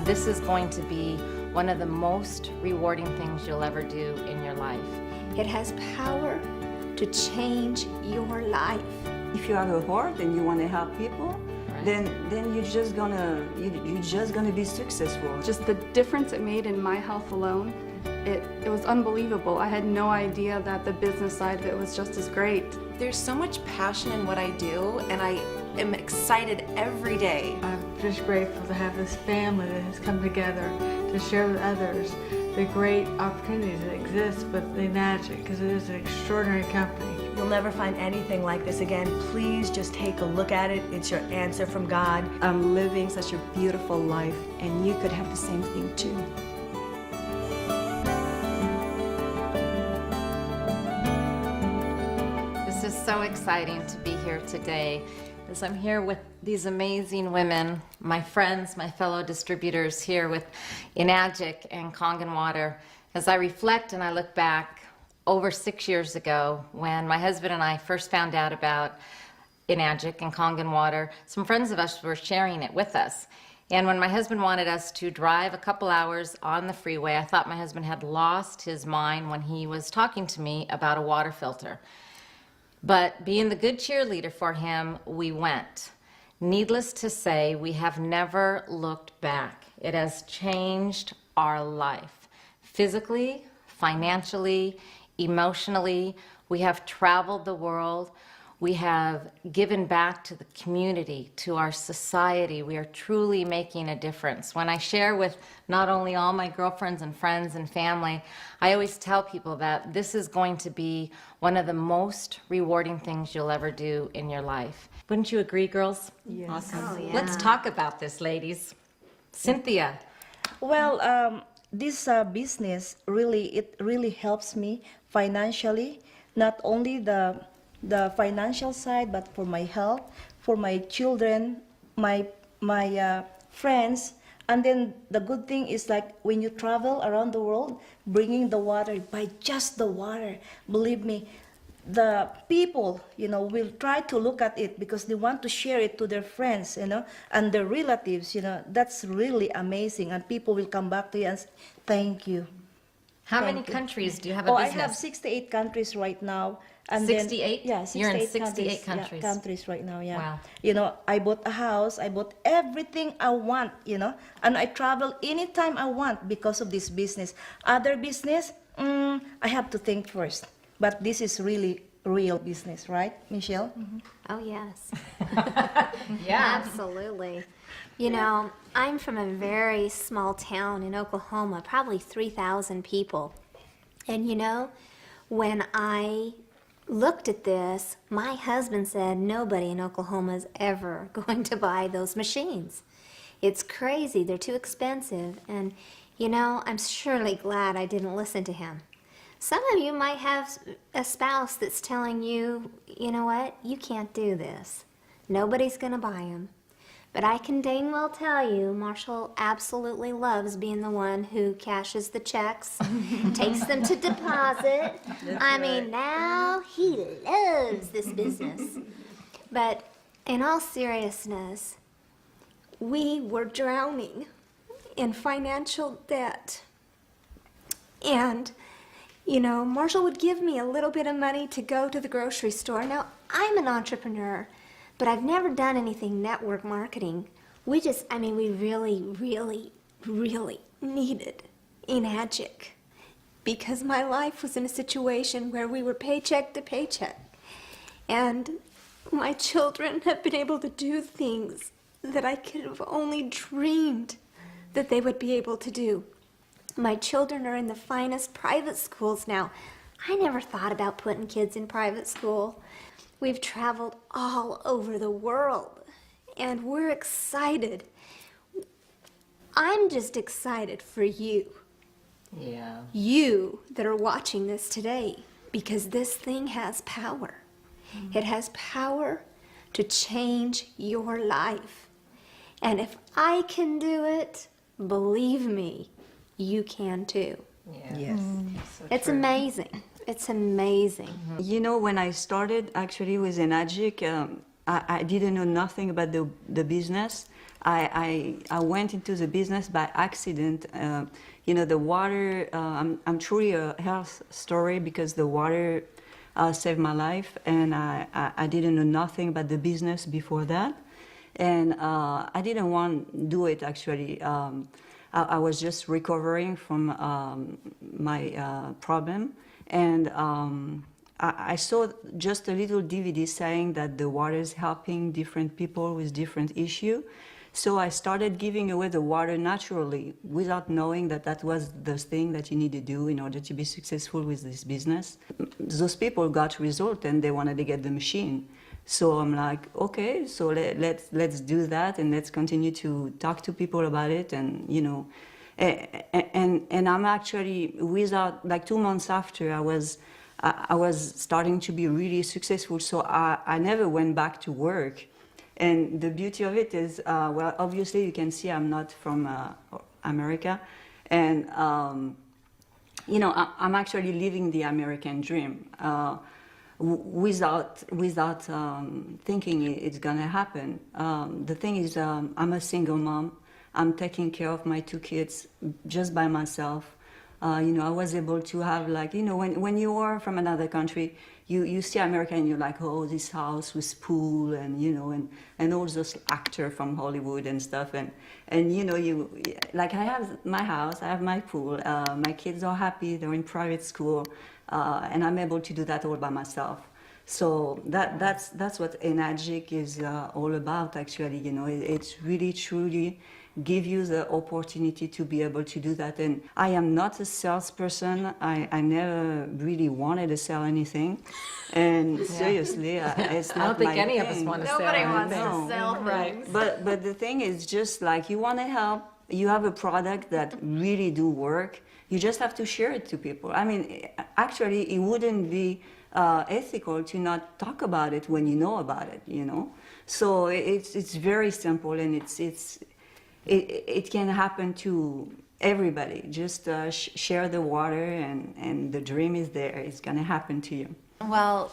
This is going to be one of the most rewarding things you'll ever do in your life. It has power to change your life. If you have a heart and you want to help people, then you're just gonna be successful. Just the difference it made in my health alone, it was unbelievable. I had no idea that the business side of it was just as great. There's so much passion in what I do, and I am excited every day. I'm just grateful to have this family that has come together to share with others the great opportunities that exist with the Magic, because it is an extraordinary company. You'll never find anything like this again. Please just take a look at it. It's your answer from God. I'm living such a beautiful life, and you could have the same thing too. This is so exciting to be here today, as I'm here with these amazing women, my friends, my fellow distributors here with Enagic and Kangen Water. As I reflect and I look back over 6 years ago, when my husband and I first found out about Enagic and Kangen Water, some friends of us were sharing it with us. And when my husband wanted us to drive a couple hours on the freeway, I thought my husband had lost his mind when he was talking to me about a water filter. But being the good cheerleader for him, we went. Needless to say, we have never looked back. It has changed our life. Physically, financially, emotionally, we have traveled the world. We have given back to the community, to our society. We are truly making a difference. When I share with not only all my girlfriends and friends and family, I always tell people that this is going to be one of the most rewarding things you'll ever do in your life. Wouldn't you agree, girls? Yes. Awesome. Oh, yeah. Let's talk about this, ladies. Cynthia. Well, this business really helps me financially, not only the financial side, but for my health, for my children, my friends. And then the good thing is, like, when you travel around the world, bringing the water, by just the water, believe me, the people, will try to look at it because they want to share it to their friends, and their relatives, that's really amazing. And people will come back to you and say, thank you. How many countries do you have a business? I have 68 countries right now. And 68? Then, yeah, 68 You're in 68 countries. Yeah, countries right now, yeah. Wow. I bought a house, I bought everything I want, and I travel anytime I want because of this business. Other business, I have to think first. But this is really real business, right, Michelle? Mm-hmm. Oh, yes. Yeah. Absolutely. I'm from a very small town in Oklahoma, probably 3,000 people. And when I looked at this, my husband said nobody in Oklahoma is ever going to buy those machines. It's crazy. They're too expensive. And, I'm surely glad I didn't listen to him. Some of you might have a spouse that's telling you, you know what, you can't do this. Nobody's going to buy them. But I can dang well tell you, Marshall absolutely loves being the one who cashes the checks, takes them to deposit. Now he loves this business. But in all seriousness, we were drowning in financial debt. And, Marshall would give me a little bit of money to go to the grocery store. Now, I'm an entrepreneur, but I've never done anything network marketing. We really, really, really needed Enagic because my life was in a situation where we were paycheck to paycheck. And my children have been able to do things that I could have only dreamed that they would be able to do. My children are in the finest private schools now. I never thought about putting kids in private school. We've traveled all over the world, and we're excited. I'm just excited for you. Yeah. You that are watching this today, because this thing has power. It has power to change your life. And if I can do it, believe me, you can too. Yeah. Yes. So It's true. amazing. It's amazing. When I started actually with Enagic, I didn't know nothing about the business. I went into the business by accident. The water, I'm truly a health story because the water saved my life, and I didn't know nothing about the business before that. And I didn't want to do it, actually. I was just recovering from my problem, and I saw just a little DVD saying that the water is helping different people with different issues. So I started giving away the water naturally without knowing that that was the thing that you need to do in order to be successful with this business. Those people got results and they wanted to get the machine. So I'm like, okay, so let's do that, and let's continue to talk to people about it, and and I'm actually, without, like 2 months after, I was starting to be really successful. So I never went back to work. And the beauty of it is, well, obviously you can see I'm not from America, and I'm actually living the American dream. Without thinking it's gonna happen. The thing is, I'm a single mom. I'm taking care of my 2 kids just by myself. I was able to have, like, when you are from another country, you see America and you're like, oh, this house with pool, and and all those actors from Hollywood and stuff, and you, like, I have my house, I have my pool, my kids are happy, they're in private school. And I'm able to do that all by myself. So that's what Enagic is all about, actually. It's really, truly give you the opportunity to be able to do that. And I am not a salesperson. I never really wanted to sell anything. And seriously, it's not I don't think my any of us thing. want to sell Nobody wants anything. to sell things. But the thing is, just like, you want to help, you have a product that really do work, you just have to share it to people. I mean, actually, it wouldn't be ethical to not talk about it when you know about it, So it's very simple, and it can happen to everybody. Just share the water, and the dream is there. It's gonna happen to you. Well,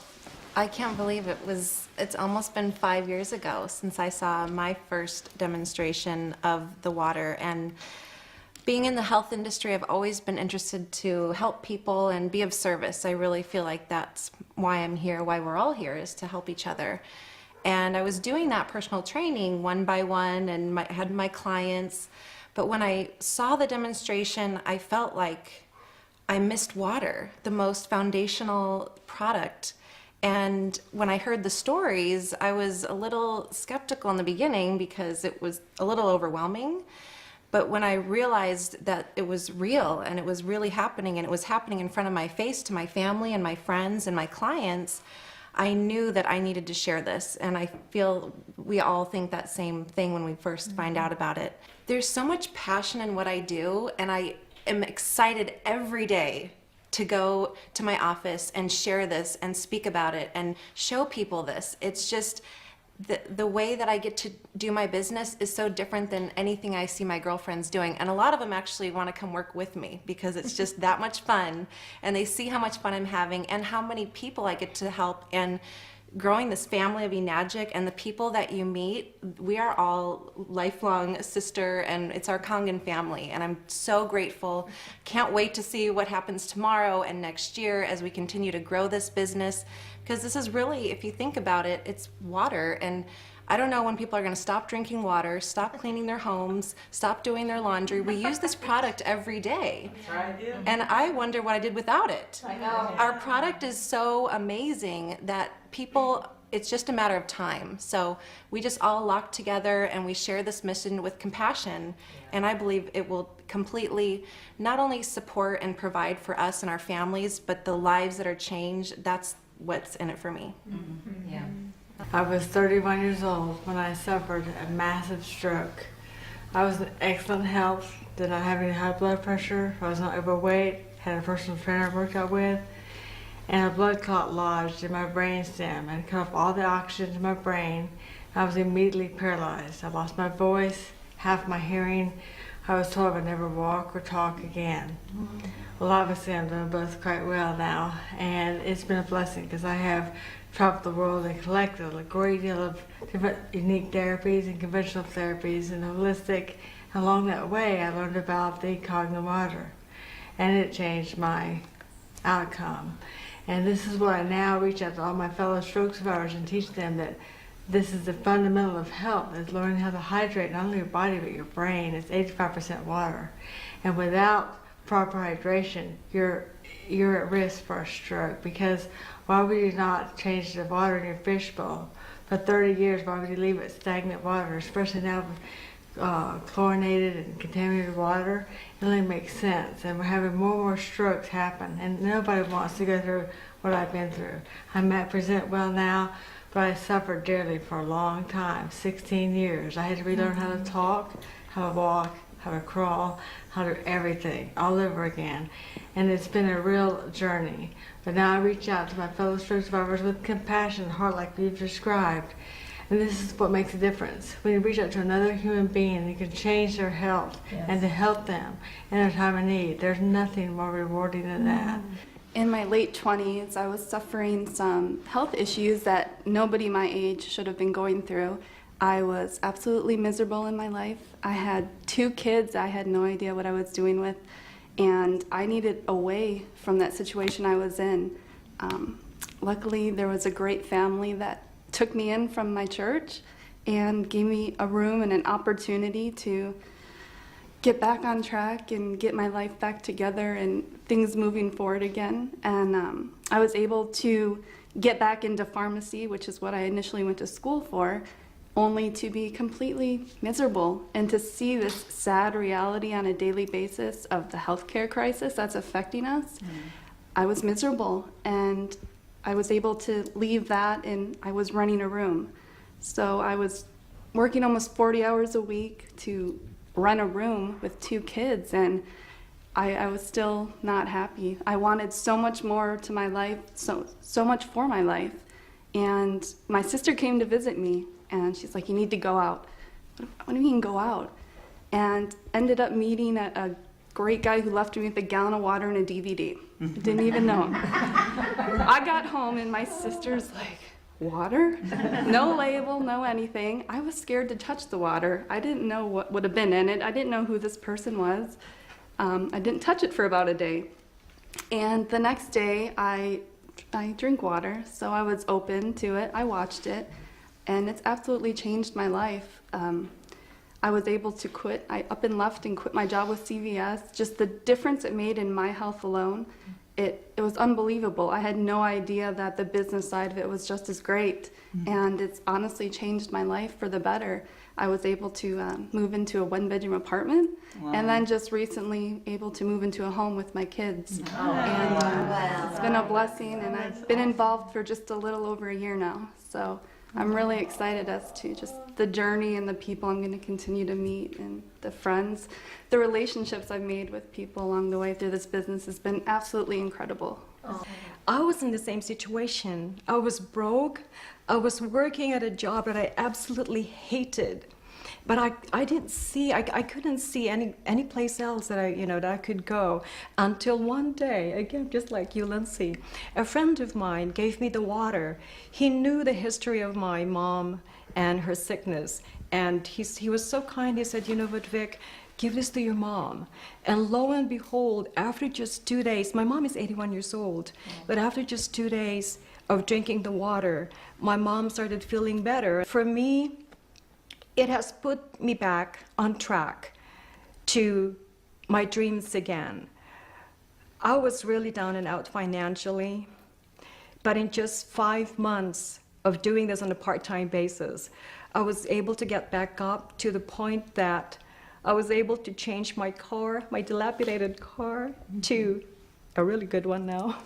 I can't believe it's almost been 5 years ago since I saw my first demonstration of the water. And being in the health industry, I've always been interested to help people and be of service. I really feel like that's why I'm here, why we're all here, is to help each other. And I was doing that personal training one by one, and had my clients. But when I saw the demonstration, I felt like I missed water, the most foundational product. And when I heard the stories, I was a little skeptical in the beginning because it was a little overwhelming. But when I realized that it was real and it was really happening, and it was happening in front of my face to my family and my friends and my clients, I knew that I needed to share this. And I feel we all think that same thing when we first find out about it. There's so much passion in what I do, and I am excited every day to go to my office and share this and speak about it and show people this. It's just the way that I get to do my business is so different than anything I see my girlfriends doing. And a lot of them actually want to come work with me because it's just that much fun, and they see how much fun I'm having and how many people I get to help. And growing this family of Enagic, and the people that you meet, we are all lifelong sister, and it's our Kangen family. And I'm so grateful. Can't wait to see what happens tomorrow and next year as we continue to grow this business. Because this is really, if you think about it, it's water. And I don't know when people are going to stop drinking water, stop cleaning their homes, stop doing their laundry. We use this product every day. And I wonder what I did without it. I know. Our product is so amazing that people, it's just a matter of time. So we just all lock together and we share this mission with compassion. And I believe it will completely not only support and provide for us and our families, but the lives that are changed. That's what's in it for me. Mm-hmm. Yeah. I was 31 years old when I suffered a massive stroke. I was in excellent health, did not have any high blood pressure, I was not overweight, had a personal trainer I worked out with, and a blood clot lodged in my brainstem and cut off all the oxygen to my brain. I was immediately paralyzed. I lost my voice, half my hearing. I was told I would never walk or talk again. Well, obviously I'm doing both quite well now, and it's been a blessing because I have traveled the world and collected a great deal of different unique therapies and conventional therapies and holistic. And along that way, I learned about the Kangen water, and it changed my outcome. And this is what I now reach out to all my fellow stroke survivors and teach them that this is the fundamental of health, is learning how to hydrate not only your body but your brain. It's 85% water. And without proper hydration, you're at risk for a stroke, because why would you not change the water in your fishbowl? For 30 years, why would you leave it stagnant water, especially now with chlorinated and contaminated water? It only makes sense. And we're having more and more strokes happen, and nobody wants to go through what I've been through. I'm at present well now, but I suffered dearly for a long time, 16 years. I had to relearn how to talk, how to walk, how to crawl, how to do everything all over again. And it's been a real journey. But now I reach out to my fellow stroke survivors with compassion, heart like you've described. And this is what makes a difference. When you reach out to another human being, you can change their health and to help them in their time of need. There's nothing more rewarding than that. In my late 20s, I was suffering some health issues that nobody my age should have been going through. I was absolutely miserable in my life. I had 2 kids I had no idea what I was doing with, and I needed a way from that situation I was in. Luckily, there was a great family that took me in from my church and gave me a room and an opportunity to get back on track and get my life back together and things moving forward again. And I was able to get back into pharmacy, which is what I initially went to school for, only to be completely miserable and to see this sad reality on a daily basis of the healthcare crisis that's affecting us. I was miserable, and I was able to leave that, and I was running a room. So I was working almost 40 hours a week to run a room with 2 kids, and I was still not happy. I wanted so much more to my life, so much for my life. And my sister came to visit me, and she's like, "You need to go out." What do you mean go out? And ended up meeting a great guy who left me with a gallon of water and a DVD. Didn't even know him. I got home and my sister's like, "Water? No label, no anything." I was scared to touch the water. I didn't know what would have been in it. I didn't know who this person was. I didn't touch it for about a day. And the next day I drink water, so I was open to it. I watched it, and it's absolutely changed my life. I was able to quit. I up and left and quit my job with CVS. Just the difference it made in my health alone, it was unbelievable. I had no idea that the business side of it was just as great, and it's honestly changed my life for the better. I was able to move into a 1-bedroom apartment, and then just recently able to move into a home with my kids. And it's been a blessing, and I've been involved for just a little over a year now. So I'm really excited as to just the journey and the people I'm going to continue to meet, and the friends. The relationships I've made with people along the way through this business has been absolutely incredible. I was in the same situation. I was broke. I was working at a job that I absolutely hated. But I didn't see, I couldn't see any place else that I could go until one day, again, just like you, Lindsay, a friend of mine gave me the water. He knew the history of my mom and her sickness, and he was so kind. He said, "You know what, Vic, give this to your mom." And lo and behold, after just 2 days, my mom is 81 years old, but after just 2 days of drinking the water, my mom started feeling better. For me, it has put me back on track to my dreams again. I was really down and out financially, but in just 5 months of doing this on a part-time basis, I was able to get back up to the point that I was able to change my car, my dilapidated car, to a really good one now.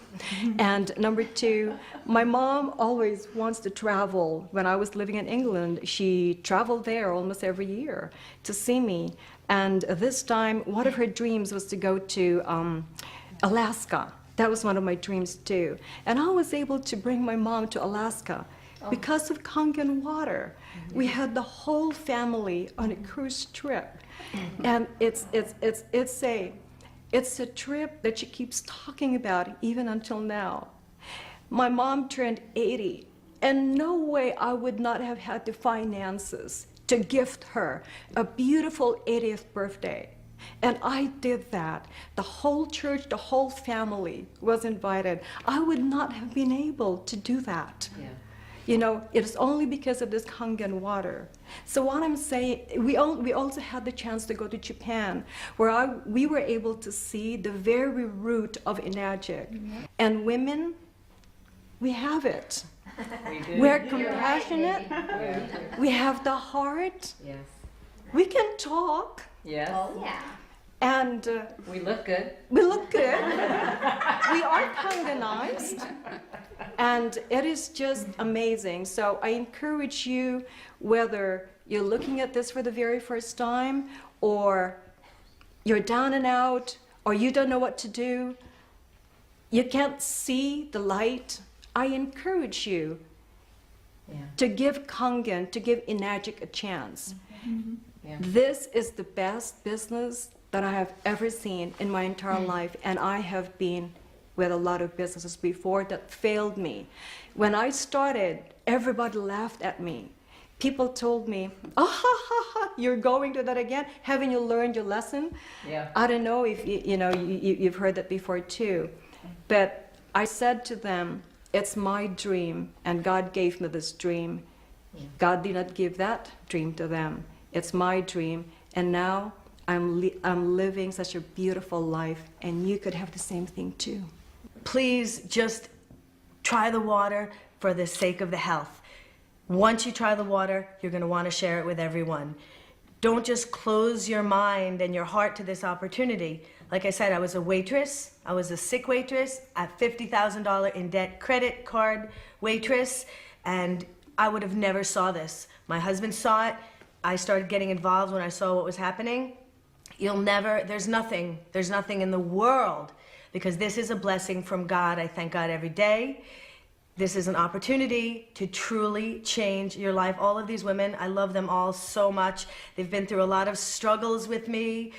And number 2, my mom always wants to travel. When I was living in England, she traveled there almost every year to see me. And this time, one of her dreams was to go to Alaska. That was one of my dreams too. And I was able to bring my mom to Alaska because of Kangen Water. We had the whole family on a cruise trip, and it's a trip that she keeps talking about even until now. My mom turned 80, and no way I would not have had the finances to gift her a beautiful 80th birthday. And I did that. The whole church, the whole family was invited. I would not have been able to do that. Yeah. You know, it is only because of this Kangen water. So what I'm saying, we also had the chance to go to Japan, where we were able to see the very root of Enagic. Mm-hmm. And women, we have it. We're compassionate. We have the heart. Yes. We can talk. Yes. Oh, yeah. And We look good. we look good. We are Kangenized. And it is just amazing. So I encourage you, whether you're looking at this for the very first time, or you're down and out, or you don't know what to do, you can't see the light, I encourage you to give Kangen, to give Enagic a chance. Mm-hmm. Yeah. This is the best business that I have ever seen in my entire life, and I have been with a lot of businesses before that failed me. When I started, everybody laughed at me. People told me, "Oh, ha, ha, ha, you're going to that again? Haven't you learned your lesson?" Yeah. I don't know if you've heard that before too, but I said to them, it's my dream, and God gave me this dream. Yeah. God did not give that dream to them. It's my dream, and now I'm living such a beautiful life, and you could have the same thing too. Please just try the water for the sake of the health. Once you try the water, you're going to want to share it with everyone. Don't just close your mind and your heart to this opportunity. Like I said, I was a waitress. I was a sick waitress, at $50,000 in debt credit card waitress, and I would have never saw this. My husband saw it. I started getting involved when I saw what was happening. There's nothing in the world, because this is a blessing from God. I thank God every day. This is an opportunity to truly change your life. All of these women, I love them all so much. They've been through a lot of struggles with me.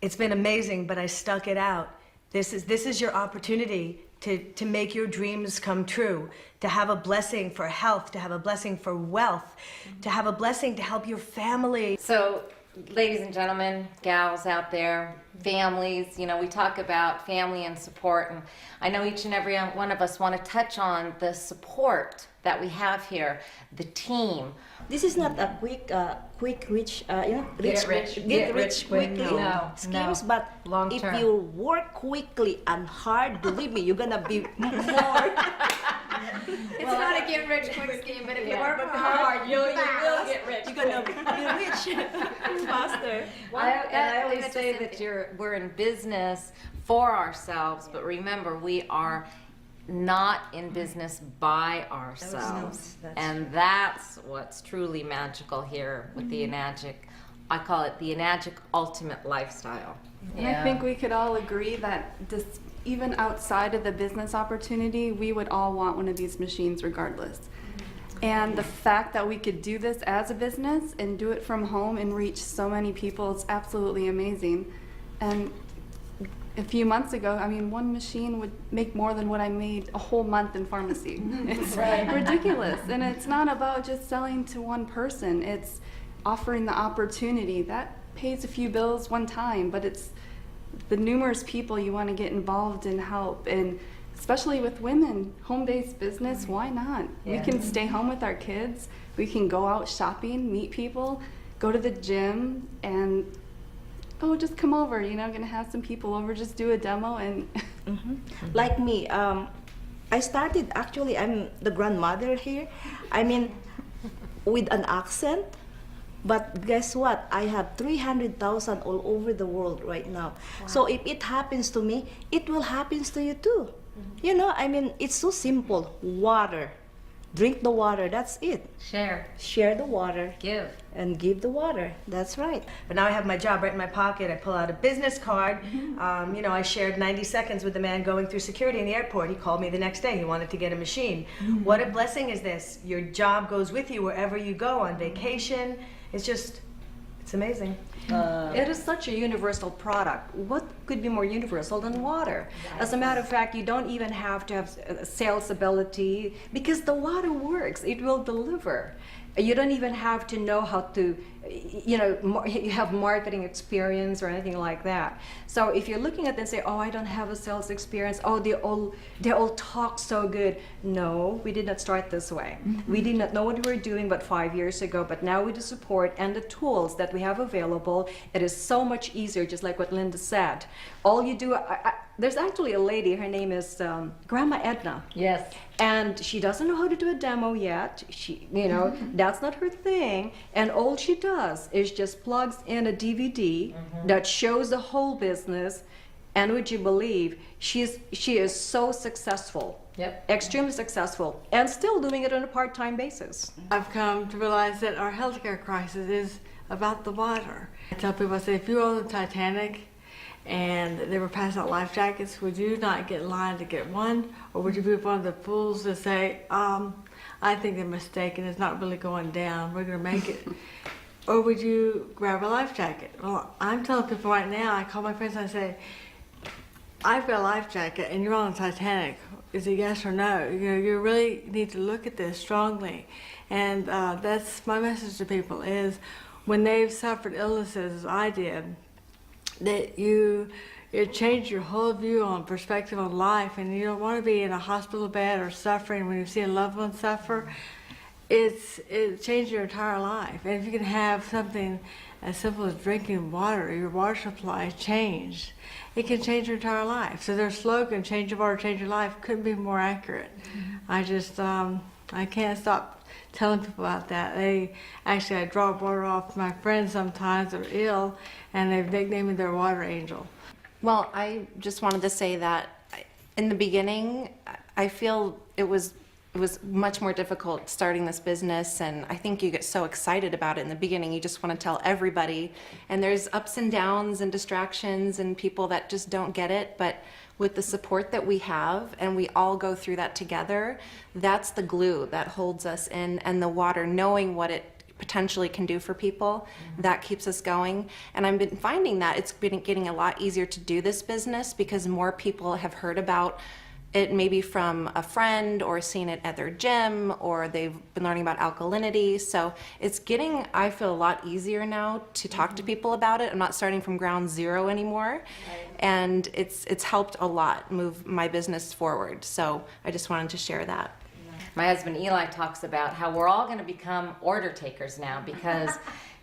It's been amazing, but I stuck it out. This is your opportunity to make your dreams come true, to have a blessing for health, to have a blessing for wealth, to have a blessing to help your family. So, ladies and gentlemen, gals out there, families, we talk about family and support, and I know each and every one of us want to touch on the support that we have here, the team. This is not a quick rich, Get rich quickly No, schemes, no. but Long if term. you work quickly and hard, believe me, you're gonna be more. It's not a get rich quick scheme, but if you work hard, you will get rich. You're gonna be rich faster. I always say that we're in business for ourselves, but remember, we are not in business by ourselves. And that's what's truly magical here with the Enagic. I call it the Enagic ultimate lifestyle. And I think we could all agree that even outside of the business opportunity, we would all want one of these machines regardless. And the fact that we could do this as a business and do it from home and reach so many people is absolutely amazing. And a few months ago, one machine would make more than what I made a whole month in pharmacy. It's ridiculous. And it's not about just selling to one person. It's offering the opportunity. That pays a few bills one time, but it's the numerous people you want to get involved and help. And especially with women, home-based business, why not? Yeah. We can stay home with our kids. We can go out shopping, meet people, go to the gym, and just come over, gonna have some people over, just do a demo and Like me, I started, actually, I'm the grandmother here. With an accent, but guess what? I have 300,000 all over the world right now. Wow. So if it happens to me, it will happen to you too. It's so simple. Water. Drink the water, that's it. Share, Share the water give. and give the water. That's right. But now I have my job right in my pocket. I pull out a business card. You know, I shared 90 seconds with the man going through security in the airport. He called me the next day. He wanted to get a machine. What a blessing is this? Your job goes with you wherever you go, on vacation. It's amazing. It is such a universal product. What could be more universal than water? As a matter of fact, you don't even have to have sales ability because the water works. It will deliver. You don't even have to know how to, you know, you have marketing experience or anything like that. So if you're looking at them and say, oh, I don't have a sales experience, oh, they all talk so good. No, we did not start this way. We did not know what we were doing but 5 years ago, but now with the support and the tools that we have available, it is so much easier, just like what Linda said. All you do, there's actually a lady, her name is Grandma Edna. Yes. And she doesn't know how to do a demo yet. She, you know, that's not her thing. And all she does is just plugs in a DVD that shows the whole business. And would you believe, she is so successful. Yep. Extremely successful, and still doing it on a part-time basis. I've come to realize that our healthcare crisis is about the water. I tell people, I say, if you were on the Titanic and they were passing out life jackets, would you not get in line to get one? Or would you be one of the fools to say, I think they're mistaken, it's not really going down, we're gonna make it? Or would you grab a life jacket? Well, I'm telling people right now, I call my friends and I say, I've got a life jacket and you're on the Titanic. Is it yes or no? You know, you really need to look at this strongly. And that's my message to people is when they've suffered illnesses as I did, that it changed your whole view on perspective on life, and you don't want to be in a hospital bed or suffering when you see a loved one suffer. It changed your entire life. And if you can have something as simple as drinking water, your water supply changed, it can change your entire life. So their slogan, change your water, change your life, couldn't be more accurate. I just, I can't stop telling people about that. I drop water off my friends sometimes that are ill, and they've nicknamed me their water angel. Well, I just wanted to say that in the beginning, I feel it was much more difficult starting this business, and I think you get so excited about it in the beginning. You just want to tell everybody, and there's ups and downs and distractions and people that just don't get it, but with the support that we have, and we all go through that together, that's the glue that holds us in, and the water, knowing what it potentially can do for people, that keeps us going. And I've been finding that it's been getting a lot easier to do this business because more people have heard about it, maybe from a friend or seen it at their gym, or they've been learning about alkalinity. So it's getting, I feel, a lot easier now to talk to people about it. I'm not starting from ground zero anymore. And it's helped a lot move my business forward. So I just wanted to share that. My husband Eli talks about how we're all going to become order takers now because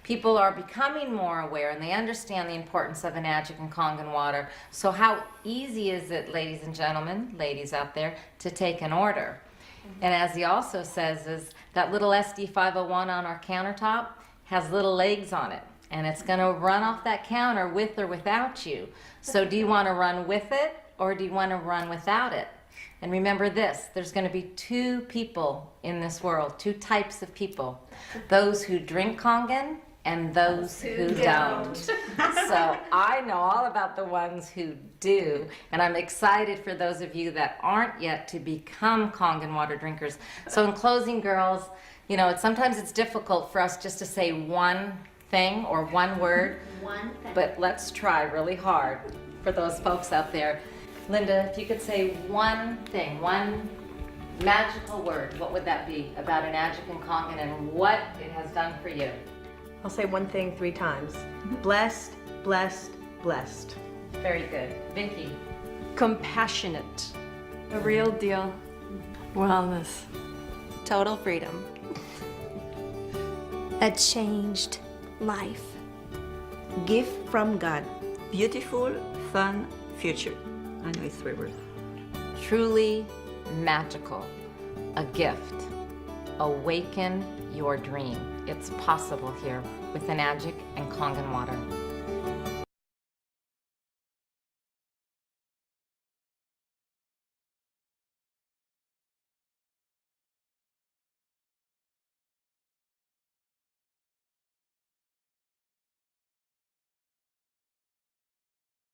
people are becoming more aware and they understand the importance of Enagic and Kangen water. So how easy is it, ladies and gentlemen, ladies out there, to take an order? And as he also says, is that little SD501 on our countertop has little legs on it, and it's going to run off that counter with or without you. So do you want to run with it, or do you want to run without it? And remember this, there's going to be two people in this world, two types of people. Those who drink Kangen and those who don't. So I know all about the ones who do, and I'm excited for those of you that aren't yet to become Kangen water drinkers. So in closing, girls, you know, sometimes it's difficult for us just to say one thing or one word, but let's try really hard for those folks out there. Linda, if you could say one thing, one magical word, what would that be about Enagic and Kangen and what it has done for you? I'll say one thing 3 times. Blessed, blessed, blessed. Very good. Vicky? Compassionate. The real deal. Wellness. Total freedom. A changed life. Gift from God. Beautiful, fun future. I know it's 3 words. Truly magical. A gift. Awaken your dream. It's possible here with Enagic and Kangen water.